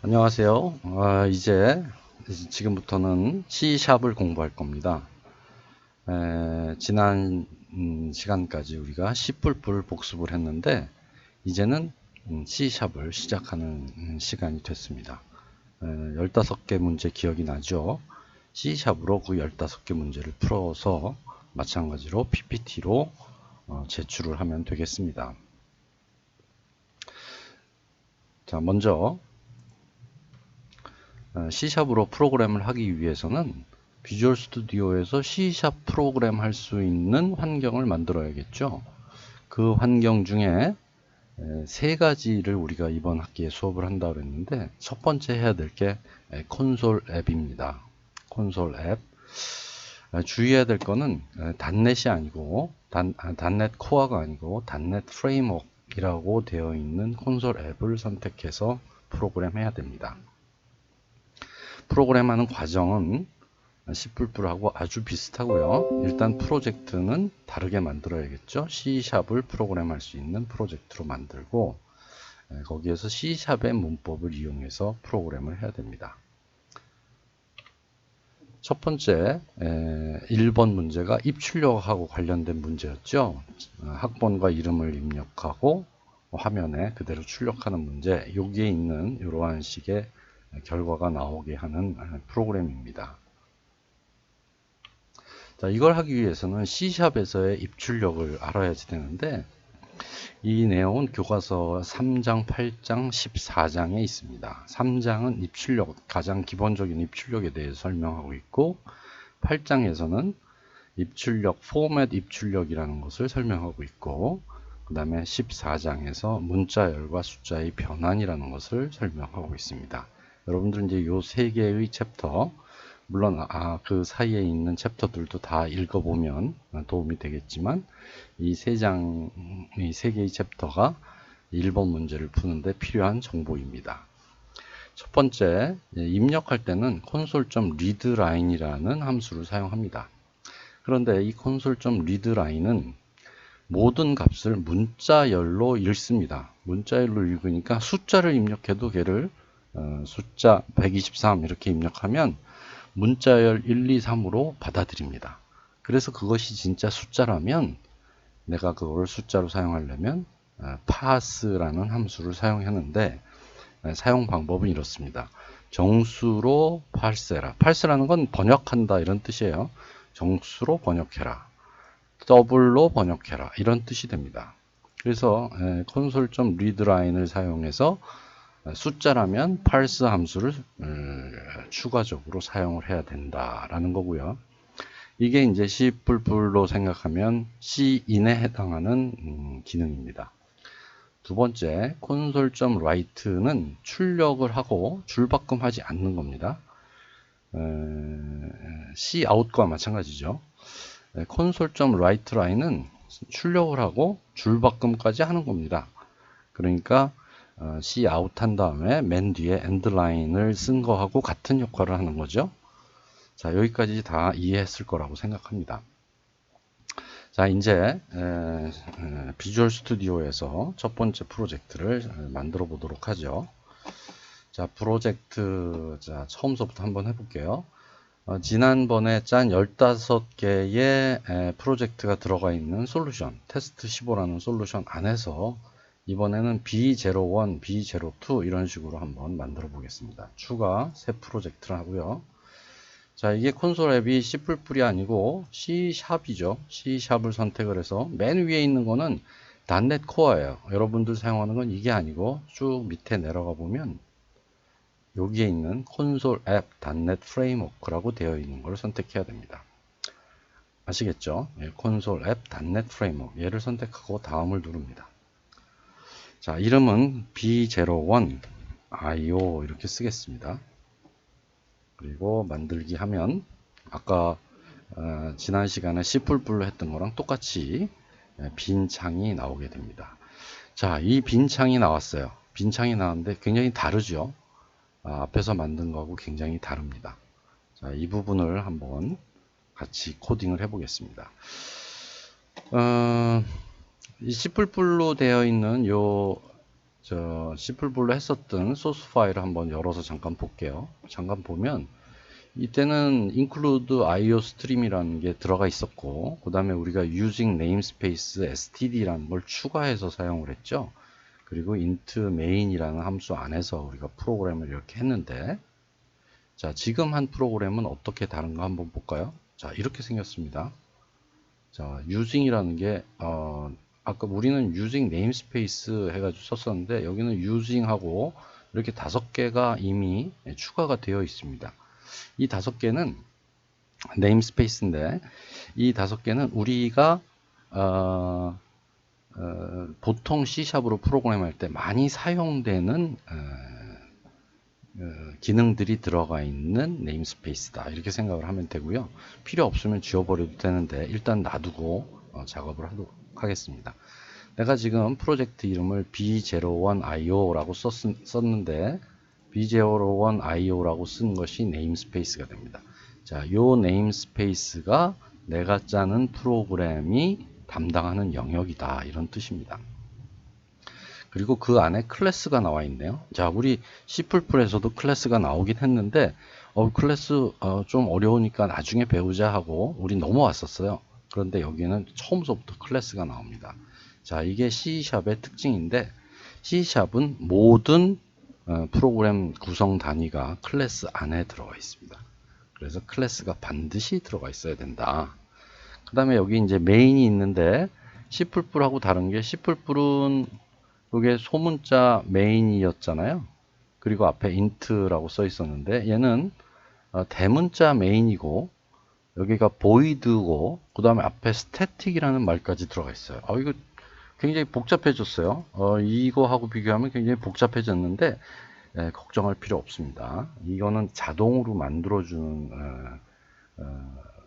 안녕하세요. 이제 지금부터는 C샵을 공부할 겁니다. 지난 시간까지 우리가 C++ 복습을 했는데 이제는 C샵을 시작하는 시간이 됐습니다. 15개 문제 기억이 나죠? C샵으로 그 15개 문제를 풀어서 마찬가지로 PPT로 제출을 하면 되겠습니다. 자, 먼저 C샵으로 프로그램을 하기 위해서는 비주얼 스튜디오에서 C샵 프로그램 할 수 있는 환경을 만들어야겠죠. 그 환경 중에 세 가지를 우리가 이번 학기에 수업을 한다고 그랬는데 첫 번째 해야 될 게 콘솔 앱입니다. 콘솔 앱. 주의해야 될 거는 단넷이 아니고 단넷 코어가 아니고 단넷 프레임워크이라고 되어 있는 콘솔 앱을 선택해서 프로그램 해야 됩니다. 프로그램하는 과정은 C++하고 아주 비슷하고요. 일단 프로젝트는 다르게 만들어야겠죠. C샵을 프로그램할 수 있는 프로젝트로 만들고 거기에서 C샵의 문법을 이용해서 프로그램을 해야 됩니다. 첫 번째 1번 문제가 입출력하고 관련된 문제였죠. 학번과 이름을 입력하고 화면에 그대로 출력하는 문제. 여기에 있는 이러한 식의 결과가 나오게 하는 프로그램입니다. 자, 이걸 하기 위해서는 C샵에서의 입출력을 알아야지 되는데 이 내용은 교과서 3장, 8장, 14장에 있습니다. 3장은 입출력, 가장 기본적인 입출력에 대해서 설명하고 있고 8장에서는 입출력, 포맷 입출력이라는 것을 설명하고 있고 그 다음에 14장에서 문자열과 숫자의 변환이라는 것을 설명하고 있습니다. 여러분들은 이제 요 세 개의 챕터, 물론 그 사이에 있는 챕터들도 다 읽어보면 도움이 되겠지만 이 세 개의 챕터가 1번 문제를 푸는데 필요한 정보입니다. 첫 번째, 입력할 때는 console.readline이라는 함수를 사용합니다. 그런데 이 console.readline은 모든 값을 문자열로 읽습니다. 문자열로 읽으니까 숫자를 입력해도 걔를 숫자 123 이렇게 입력하면 문자열 1, 2, 3으로 받아들입니다. 그래서 그것이 진짜 숫자라면 내가 그걸 숫자로 사용하려면 parse라는 함수를 사용하는데 사용 방법은 이렇습니다. 정수로 parse해라. parse라는 건 번역한다 이런 뜻이에요. 정수로 번역해라. 더블로 번역해라. 이런 뜻이 됩니다. 그래서 console.readline을 사용해서 숫자라면 parse 함수를 추가적으로 사용을 해야 된다라는 거고요. 이게 이제 C++로 생각하면 C인에 해당하는 기능입니다. 두 번째, console.write는 출력을 하고 줄바꿈하지 않는 겁니다. Cout과 마찬가지죠. console.writeline은 출력을 하고 줄바꿈까지 하는 겁니다. 그러니까 Cout 한 다음에 맨 뒤에 endline을 쓴 거하고 같은 역할을 하는 거죠. 자, 여기까지 다 이해했을 거라고 생각합니다. 자, 이제 비주얼 스튜디오에서 첫 번째 프로젝트를 만들어 보도록 하죠. 자, 프로젝트 처음서부터 한번 해볼게요. 지난번에 짠 15개의 프로젝트가 들어가 있는 솔루션, 테스트 15라는 솔루션 안에서 이번에는 B01, B02 이런 식으로 한번 만들어 보겠습니다. 추가 새 프로젝트를 하고요. 자, 이게 콘솔 앱이 C++이 아니고 C샵이죠. C샵을 선택을 해서 맨 위에 있는 거는 .NET 코어예요. 여러분들 사용하는 건 이게 아니고 쭉 밑에 내려가 보면 여기에 있는 콘솔 앱 .NET 프레임워크라고 되어 있는 걸 선택해야 됩니다. 아시겠죠? 콘솔 앱 .NET 프레임워크 얘를 선택하고 다음을 누릅니다. 자, 이름은 B01 IO 이렇게 쓰겠습니다. 그리고 만들기 하면 아까 지난 시간에 C++로 했던 거랑 똑같이 빈 창이 나오게 됩니다. 자, 이 빈 창이 나왔어요. 빈 창이 나왔는데 굉장히 다르죠. 앞에서 만든 거하고 굉장히 다릅니다. 자, 이 부분을 한번 같이 코딩을 해 보겠습니다. 이 C++로 되어 있는 요 저 C++로 했었던 소스 파일을 한번 열어서 잠깐 볼게요. 잠깐 보면 이때는 include IO stream이라는 게 들어가 있었고, 그 다음에 우리가 using namespace std라는 걸 추가해서 사용을 했죠. 그리고 int main이라는 함수 안에서 우리가 프로그램을 이렇게 했는데, 자, 지금 한 프로그램은 어떻게 다른가 한번 볼까요? 자, 이렇게 생겼습니다. 자, using이라는 게 아까 우리는 using namespace 해가지고 썼었는데, 여기는 using하고 이렇게 5개가 이미 추가가 되어 있습니다. 이 5개는 namespace인데, 이 5개는 우리가 보통 C샵으로 프로그램할 때 많이 사용되는 기능들이 들어가 있는 네임스페이스다, 이렇게 생각을 하면 되고요. 필요 없으면 지워버려도 되는데 일단 놔두고 작업을 하도록 하겠습니다. 내가 지금 프로젝트 이름을 B01IO라고 썼는데 B01IO라고 쓴 것이 네임스페이스가 됩니다. 자, 요 네임스페이스가 내가 짜는 프로그램이 담당하는 영역이다, 이런 뜻입니다. 그리고 그 안에 클래스가 나와 있네요. 자, 우리 C++에서도 클래스가 나오긴 했는데 클래스 좀 어려우니까 나중에 배우자 하고 우리 넘어왔었어요. 그런데 여기는 처음부터 클래스가 나옵니다. 자, 이게 C샵의 특징인데, C샵은 모든 프로그램 구성 단위가 클래스 안에 들어가 있습니다. 그래서 클래스가 반드시 들어가 있어야 된다. 그 다음에 여기 이제 메인이 있는데, C++하고 다른 게, C++은 이게 소문자 메인이었잖아요. 그리고 앞에 int라고 써 있었는데, 얘는 대문자 메인이고, 여기가 void고, 그 다음에 앞에 static이라는 말까지 들어가 있어요. 이거 굉장히 복잡해졌어요. 이거하고 비교하면 굉장히 복잡해졌는데, 걱정할 필요 없습니다. 이거는 자동으로 만들어주는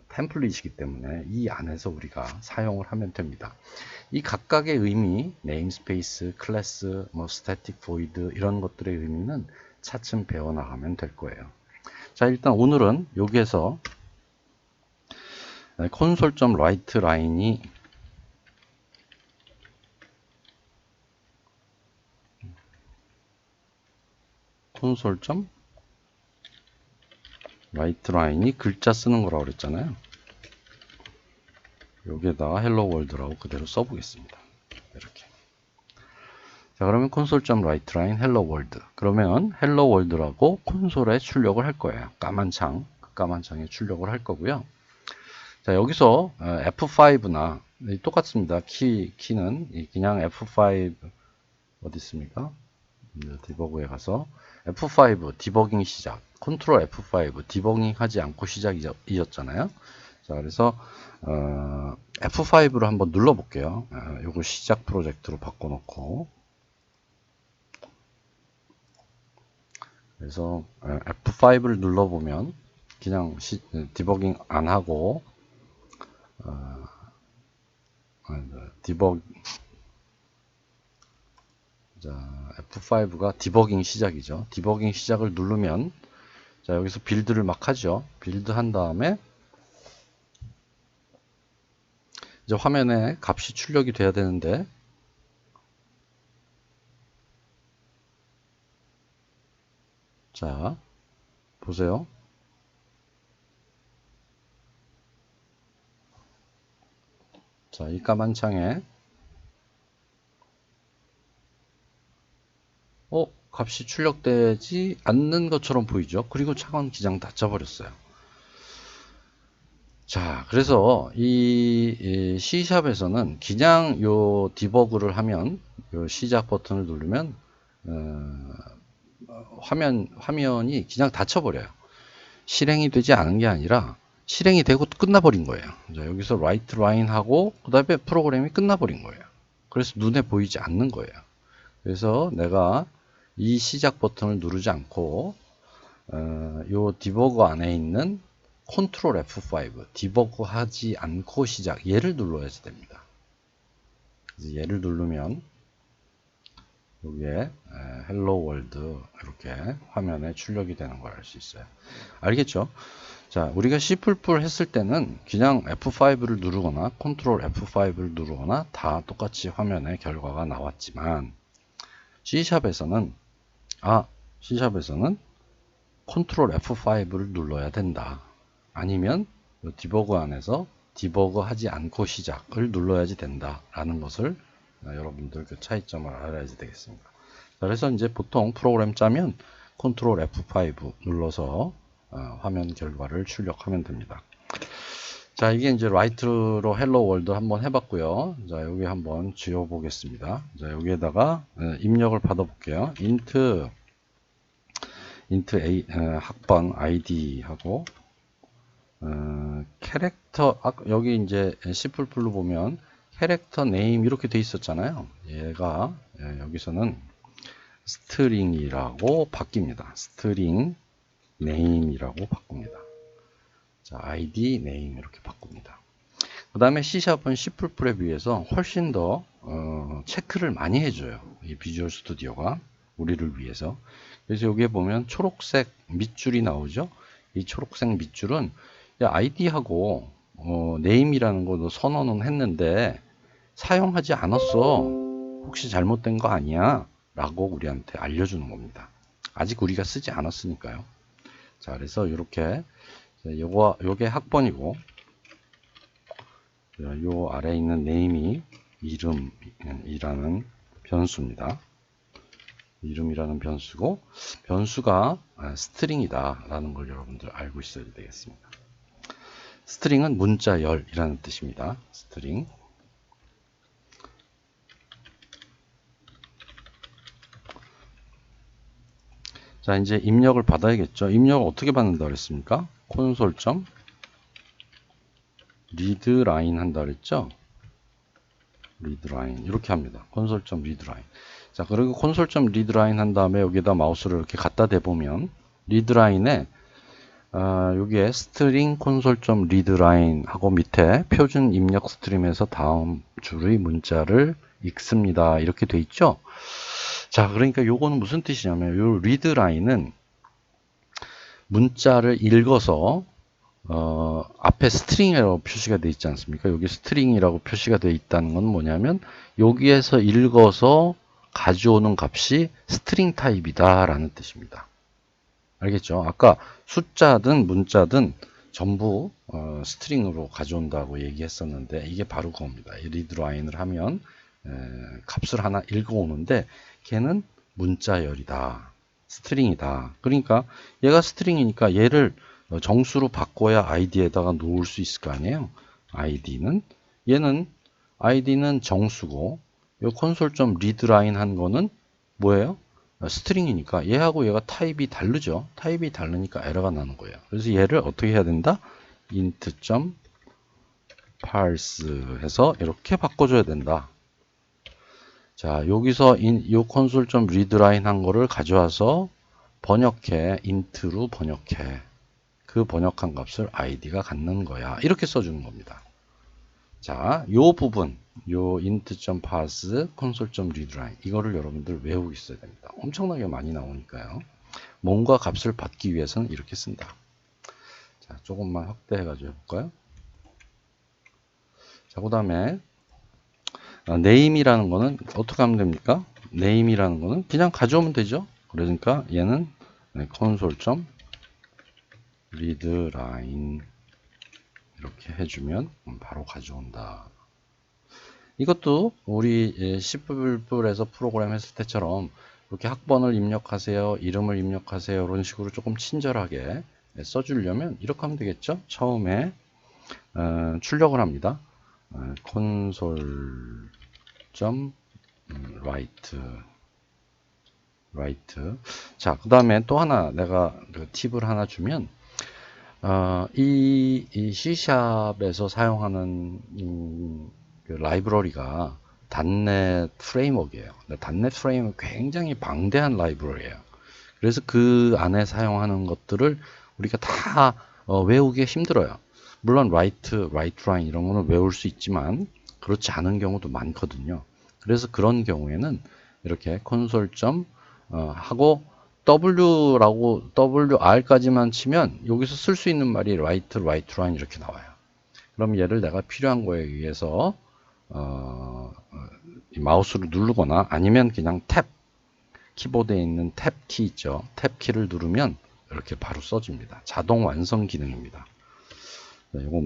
템플릿이기 때문에 이 안에서 우리가 사용을 하면 됩니다. 이 각각의 의미, 네임스페이스, 클래스, 스태틱, 보이드 이런 것들의 의미는 차츰 배워나가면 될 거예요. 자, 일단 오늘은 여기에서 console.writeLine이 console.writeLine이 글자 쓰는 거라고 그랬잖아요. 여기에다가 hello world라고 그대로 써보겠습니다. 이렇게. 자, 그러면 console.writeLine hello world. 그러면 hello world라고 콘솔에 출력을 할 거예요. 까만 창, 까만 창에 출력을 할 거고요. 자, 여기서 F5나 똑같습니다. 키는 그냥 F5 어디 있습니까? 디버그에 가서 F5 디버깅 시작, 컨트롤 F5 디버깅 하지 않고 시작이었잖아요. 자, 그래서 F5로 한번 눌러 볼게요. 요거 시작 프로젝트로 바꿔놓고, 그래서 F5를 눌러보면 그냥 디버깅 안 하고 자, F5가 디버깅 시작이죠. 디버깅 시작을 누르면, 자, 여기서 빌드를 막 하죠. 빌드 한 다음에 이제 화면에 값이 출력이 돼야 되는데, 자, 보세요. 자, 이 까만 창에 값이 출력되지 않는 것처럼 보이죠. 그리고 차관 기장 닫혀버렸어요. 자, 그래서 이 C샵에서는 그냥 요 디버그를 하면, 요 시작 버튼을 누르면 화면이 그냥 닫혀버려요. 실행이 되지 않은 게 아니라 실행이 되고 끝나버린 거예요. 자, 여기서 write line 하고 그 다음에 프로그램이 끝나버린 거예요. 그래서 눈에 보이지 않는 거예요. 그래서 내가 이 시작 버튼을 누르지 않고 요 디버거 안에 있는 컨트롤 F5 디버거 하지 않고 시작, 얘를 눌러야 됩니다. 그래서 얘를 누르면 여기에 헬로 월드 이렇게 화면에 출력이 되는 걸 알 수 있어요. 알겠죠? 자, 우리가 C++ 했을 때는 그냥 F5를 누르거나 컨트롤 F5를 누르거나 다 똑같이 화면에 결과가 나왔지만, C샵에서는 컨트롤 F5를 눌러야 된다. 아니면 디버그 안에서 디버그 하지 않고 시작을 눌러야지 된다 라는 것을 여러분들 그 차이점을 알아야지 되겠습니다. 그래서 이제 보통 프로그램 짜면 컨트롤 F5 눌러서 화면 결과를 출력하면 됩니다. 자, 이게 이제 라이트로 헬로 월드 한번 해봤고요. 자, 여기 한번 지워 보겠습니다. 자, 여기에다가 입력을 받아 볼게요. int A, 학번 ID 하고 캐릭터, 여기 이제 C++로 보면 캐릭터 네임 이렇게 돼 있었잖아요. 얘가 여기서는 스트링이라고 바뀝니다. 스트링 네임이라고 바꿉니다. 자, ID 네임 이렇게 바꿉니다. 그 다음에 C샵은 C++에 비해서 훨씬 더 체크를 많이 해줘요. 이 비주얼 스튜디오가 우리를 위해서. 그래서 여기에 보면 초록색 밑줄이 나오죠. 이 초록색 밑줄은 아이디하고 네임이라는 것도 선언은 했는데 사용하지 않았어. 혹시 잘못된 거 아니야? 라고 우리한테 알려주는 겁니다. 아직 우리가 쓰지 않았으니까요. 자, 그래서 이렇게 요게 학번이고 요 아래에 있는 네임이 이름이라는 변수입니다. 이름이라는 변수고 변수가 스트링이다 라는 걸 여러분들 알고 있어야 되겠습니다. 스트링은 문자열이라는 뜻입니다. 스트링. 자, 이제 입력을 받아야겠죠. 입력을 어떻게 받는다 그랬습니까? 콘솔.readline 한다 그랬죠. readline 이렇게 합니다. 콘솔.readline. 자, 그리고 콘솔.readline 한 다음에 여기다 마우스를 이렇게 갖다 대보면 readline에 여기에 string console.readline 하고 밑에 표준 입력 스트림에서 다음 줄의 문자를 읽습니다. 이렇게 돼 있죠. 자, 그러니까 요거는 무슨 뜻이냐면 요 readline은 문자를 읽어서 앞에 스트링이라고 표시가 되어 있지 않습니까? 여기 스트링이라고 표시가 되어 있다는 건 뭐냐면 여기에서 읽어서 가져오는 값이 스트링 타입이다 라는 뜻입니다. 알겠죠? 아까 숫자든 문자든 전부 스트링으로 가져온다고 얘기했었는데 이게 바로 그겁니다. 리드라인을 하면 값을 하나 읽어오는데 걔는 문자열이다. 스트링이다. 그러니까 얘가 스트링이니까 얘를 정수로 바꿔야 id에다가 놓을 수 있을 거 아니에요. id는 정수고 이 콘솔.readline 한 거는 뭐예요? 스트링이니까 얘하고 얘가 타입이 다르죠. 타입이 다르니까 에러가 나는 거예요. 그래서 얘를 어떻게 해야 된다? int.parse 해서 이렇게 바꿔줘야 된다. 자, 여기서 이 console.readline 한 거를 가져와서 번역해, int로 번역해. 그 번역한 값을 id가 갖는 거야. 이렇게 써주는 겁니다. 자, 요 부분, 요 int.parse, console.readline 이거를 여러분들 외우고 있어야 됩니다. 엄청나게 많이 나오니까요. 뭔가 값을 받기 위해서는 이렇게 쓴다. 자, 조금만 확대해가지고 해볼까요? 자, 그 다음에 name이라는 거는 어떻게 하면 됩니까? name이라는 거는 그냥 가져오면 되죠. 그러니까 얘는 console.readline 이렇게 해주면 바로 가져온다. 이것도 우리 C++에서 프로그램 했을 때처럼 이렇게 학번을 입력하세요, 이름을 입력하세요 이런 식으로 조금 친절하게 써주려면 이렇게 하면 되겠죠. 처음에 출력을 합니다. console.write 자, 그 다음에 또 하나 내가 그 팁을 하나 주면 이 C샵에서 사용하는 그 라이브러리가 .NET 프레임워크예요. .NET 프레임은 굉장히 방대한 라이브러리예요. 그래서 그 안에 사용하는 것들을 우리가 다 외우기 힘들어요. 물론 writeline 이런 거는 외울 수 있지만 그렇지 않은 경우도 많거든요. 그래서 그런 경우에는 이렇게 console. 하고 W라고 WR까지만 치면 여기서 쓸 수 있는 말이 writeline 이렇게 나와요. 그럼 얘를 내가 필요한 거에 의해서 마우스로 누르거나 아니면 그냥 탭 키보드에 있는 탭 키 있죠. 탭 키를 누르면 이렇게 바로 써집니다. 자동 완성 기능입니다. 이거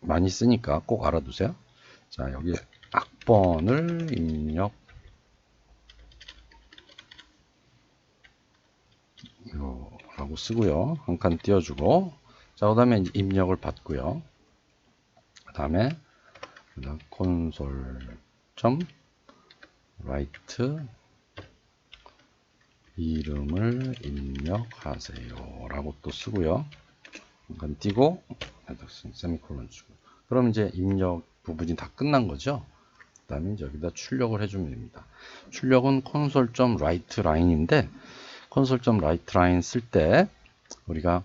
많이 쓰니까 꼭 알아두세요. 자, 여기 학번을 입력 라고 쓰고요. 한 칸 띄워주고, 자, 그 다음에 입력을 받고요. 그 다음에 console.write 이름을 입력하세요 라고 또 쓰고요. 한 칸 띄고 세미콜론 주고, 그럼 이제 입력 부분이 다 끝난 거죠. 그 다음에 이제 여기다 출력을 해주면 됩니다. 출력은 console.writeLine인데 console.writeLine 쓸 때 우리가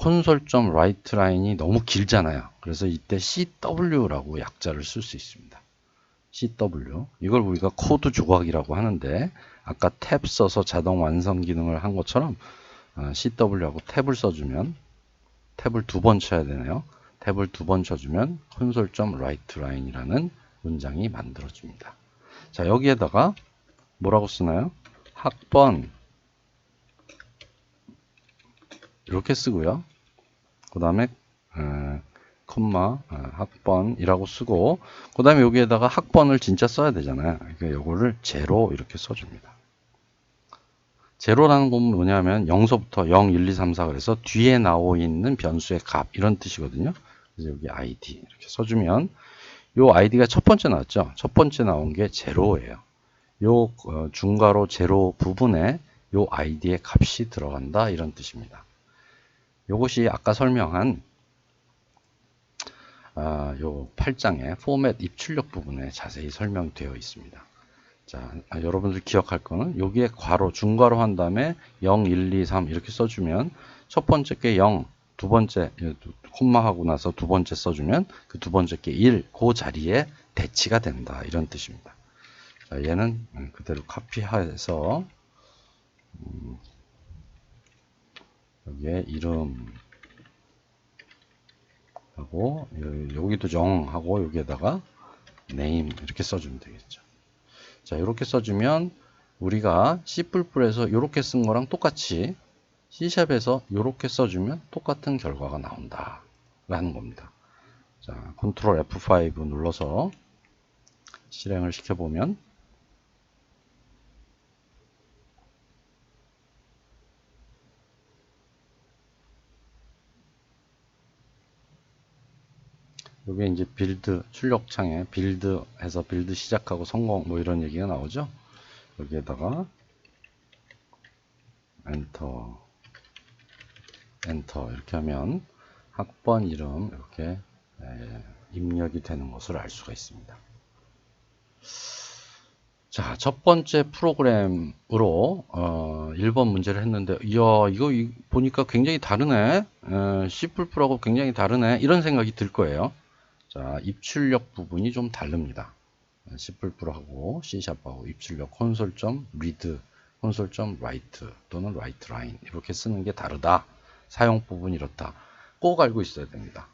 console.writeLine이 너무 길잖아요. 그래서 이때 CW라고 약자를 쓸 수 있습니다. CW. 이걸 우리가 코드 조각이라고 하는데 아까 탭 써서 자동 완성 기능을 한 것처럼 CW하고 탭을 써주면, 탭을 2번 쳐야 되네요. 탭을 2번 쳐주면 console.writeLine이라는 문장이 만들어집니다. 자, 여기에다가 뭐라고 쓰나요? 학번 이렇게 쓰고요. 그 다음에 콤마 학번이라고 쓰고, 그 다음에 여기에다가 학번을 진짜 써야 되잖아요. 그러니까 요거를 제로 이렇게 써줍니다. 제로라는 건 뭐냐면 0서부터 0, 1, 2, 3, 4 그래서 뒤에 나오 있는 변수의 값 이런 뜻이거든요. 그래서 여기 id 이렇게 써주면 요 id가 첫 번째 나왔죠. 첫 번째 나온 게 제로예요. 요 중괄호 제로 부분에 요 id의 값이 들어간다 이런 뜻입니다. 요것이 아까 설명한 요 8장의 포맷 입출력 부분에 자세히 설명되어 있습니다. 자, 여러분들 기억할 거는 여기에 괄호, 중괄호 한 다음에 0, 1, 2, 3 이렇게 써주면 첫 번째 게 0, 두 번째 콤마 하고 나서 두 번째 써주면 그 두 번째 게 1, 그 자리에 대치가 된다 이런 뜻입니다. 자, 얘는 그대로 카피해서 여기에 이름 하고 여기도 정하고 여기에다가 name 이렇게 써주면 되겠죠. 자, 이렇게 써주면 우리가 C++에서 이렇게 쓴 거랑 똑같이 C샵에서 이렇게 써주면 똑같은 결과가 나온다 라는 겁니다. 자, 컨트롤 F5 눌러서 실행을 시켜보면 여기 이제 빌드 출력창에 빌드 해서 빌드 시작하고 성공 뭐 이런 얘기가 나오죠. 여기에다가 엔터 이렇게 하면 학번 이름 이렇게 입력이 되는 것을 알 수가 있습니다. 자, 첫 번째 프로그램으로 1번 문제를 했는데 이야 이거 보니까 굉장히 다르네. C++하고 굉장히 다르네 이런 생각이 들 거예요. 자, 입출력 부분이 좀 다릅니다. C++하고 C샵하고 입출력 console.read, console.write 또는 writeLine 이렇게 쓰는 게 다르다. 사용 부분이 이렇다. 꼭 알고 있어야 됩니다.